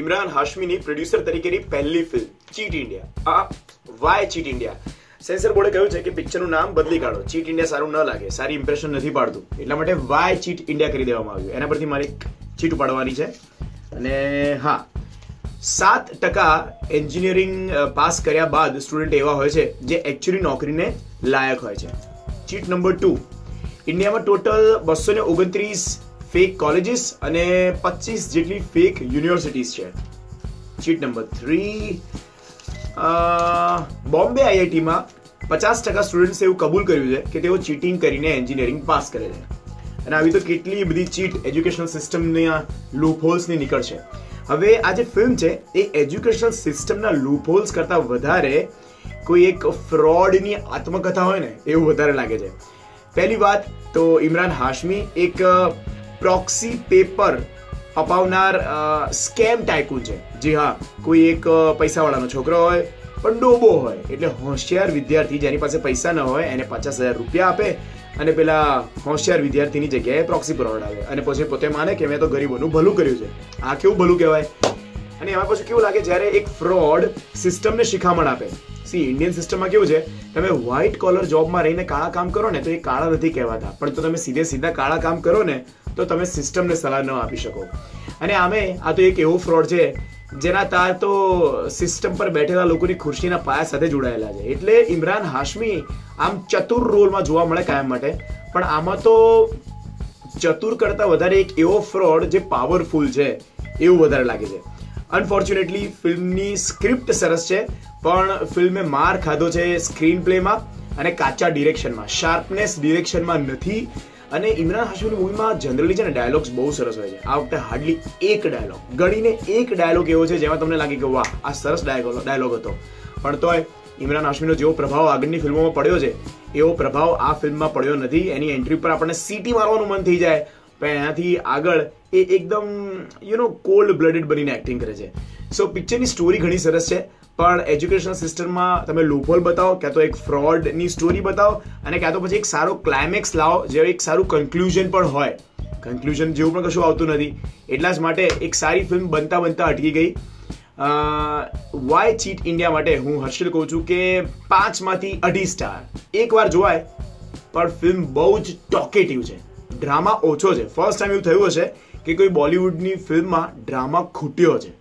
Imran હાશમીની producer તરીકેની પહેલી film cheat India. Why cheat India? Censor બોર્ડે કહ્યું છે કે પિક્ચરનું નામ બદલી કાઢો. ચીટ ઇન્ડિયા સારું ન લાગે, સારી ઇમ્પ્રેશન નથી પાડતું, એટલા માટે વાય ચીટ ઇન્ડિયા કરી દેવામાં આવ્યું. એના પરથી મારી ચીટ ઉપાડવાની છે. અને હા, 7% એન્જિનિયરિંગ પાસ કર્યા બાદ સ્ટુડન્ટ એવા હોય છે જે એકચ્યુઅલી નોકરીને લાયક હોય છે. ચીટ નંબર 2, ઇન્ડિયામાં ટોટલ 229 ફેક કોલેજીસ અને 25 જેટલી ફેક યુનિવર્સિટીઝ છે. ચીટ નંબર 3, બોમ્બે આઈઆઈટીમાં 50% સ્ટુડન્ટ્સ એવું કબૂલ કર્યું છે કે તેઓ ચીટિંગ કરીને એન્જિનિયરિંગ પાસ કરે છે. અને આવી તો કેટલી બધી ચીટ એજ્યુકેશનલ સિસ્ટમના લૂપહોલ્સની નીકળશે. હવે આ જે ફિલ્મ છે એ એજ્યુકેશનલ સિસ્ટમના લૂપહોલ્સ કરતા વધારે કોઈ એક ફ્રોડની આત્મકથા હોય ને એવું વધારે લાગે છે. પહેલી વાત તો ઇમરાન હાશમી એક પ્રોક્સી પેપર અપાવનાર સ્કેમ ટાઇકૂન છે. જી હા, કોઈ એક પૈસાવાળાનો છોકરો હોય પણ ડોબો હોય, એટલે હોશિયાર વિદ્યાર્થી જેની પાસે પૈસા ન હોય એને 50,000 રૂપિયા આપે અને પેલા હોશિયાર વિદ્યાર્થીની જગ્યાએ પ્રોક્સી પરોડાવે અને પછી પોતે માને કે મેં તો ગરીબોનું ભલું કર્યું છે. આ કેવું ભલું કહેવાય? અને એમાં પછી કેવું લાગે જ્યારે એક ફ્રોડ સિસ્ટમને શિખામણ આપે. ઇન્ડિયન સિસ્ટમમાં કેવું છે, તમે વ્હાઇટ કોલર જોબમાં રહીને કાળા કામ કરો ને તો એ કાળા નથી કહેવાતા, પણ તો તમે સીધા કાળા કામ કરો ને તો તમે સિસ્ટમને સલાહ ન આપી શકો. અને આમે આ તો એક એવો ફ્રોડ છે જેના તાર તો સિસ્ટમ પર બેઠેલા લોકોની ખુરશીના પાયા સાથે જોડાયેલા છે. એટલે ઇમરાન હાશમી આમ ચતુર રોલમાં જોવા મળે કાયમ માટે, પણ આમાં તો ચતુર કરતા વધારે એક એવો ફ્રોડ જે પાવરફુલ છે એવું વધારે લાગે છે. અનફોર્ચ્યુનેટલી ફિલ્મની સ્ક્રિપ્ટ સરસ છે, પણ ફિલ્મે માર ખાધો છે સ્ક્રીન પ્લેમાં અને કાચા ડિરેક્શનમાં, શાર્પનેસ ડિરેક્શનમાં નથી. અને ઇમરાન હાશમીની મૂવીમાં જનરલી છે ને ડાયલોગ્સ બહુ સરસ હોય છે. આ વખતે હાર્ડલી એક ડાયલોગ, ગણીને એક ડાયલોગ એવો છે જેમાં તમને લાગે કે વાહ આ સરસ ડાયલોગ હતો. પણ તોય ઇમરાન હાશમીનો જેવો પ્રભાવ આગળની ફિલ્મોમાં પડ્યો છે એવો પ્રભાવ આ ફિલ્મમાં પડ્યો નથી. એની એન્ટ્રી પર આપણને સીટી મારવાનું મન થઈ જાય, પણ એનાથી આગળ એ એકદમ કોલ્ડ બ્લડેડ બનીને એક્ટિંગ કરે છે. સો પિક્ચરની સ્ટોરી ઘણી સરસ છે, પણ એજ્યુકેશનલ સિસ્ટમમાં તમે લૂપહોલ બતાવો, ક્યાં તો એક ફ્રોડની સ્ટોરી બતાવો અને ક્યાં તો પછી એક સારો ક્લાઇમેક્સ લાવો જે એક સારું કન્ક્લુઝન પણ હોય. કન્ક્લુઝન જેવું પણ કશું આવતું નથી, એટલા જ માટે એક સારી ફિલ્મ બનતા અટકી ગઈ. વાય ચીટ ઇન્ડિયા માટે હું હર્ષિલ કહું છું કે 5માંથી 2.5 સ્ટાર. એકવાર જોવાય, પણ ફિલ્મ બહુ જ ટોકેટિવ છે, ડ્રામા ઓછો છે. ફર્સ્ટ ટાઈમ એવું થયું હશે કે કોઈ બોલિવૂડની ફિલ્મમાં ડ્રામા ખૂટ્યો છે.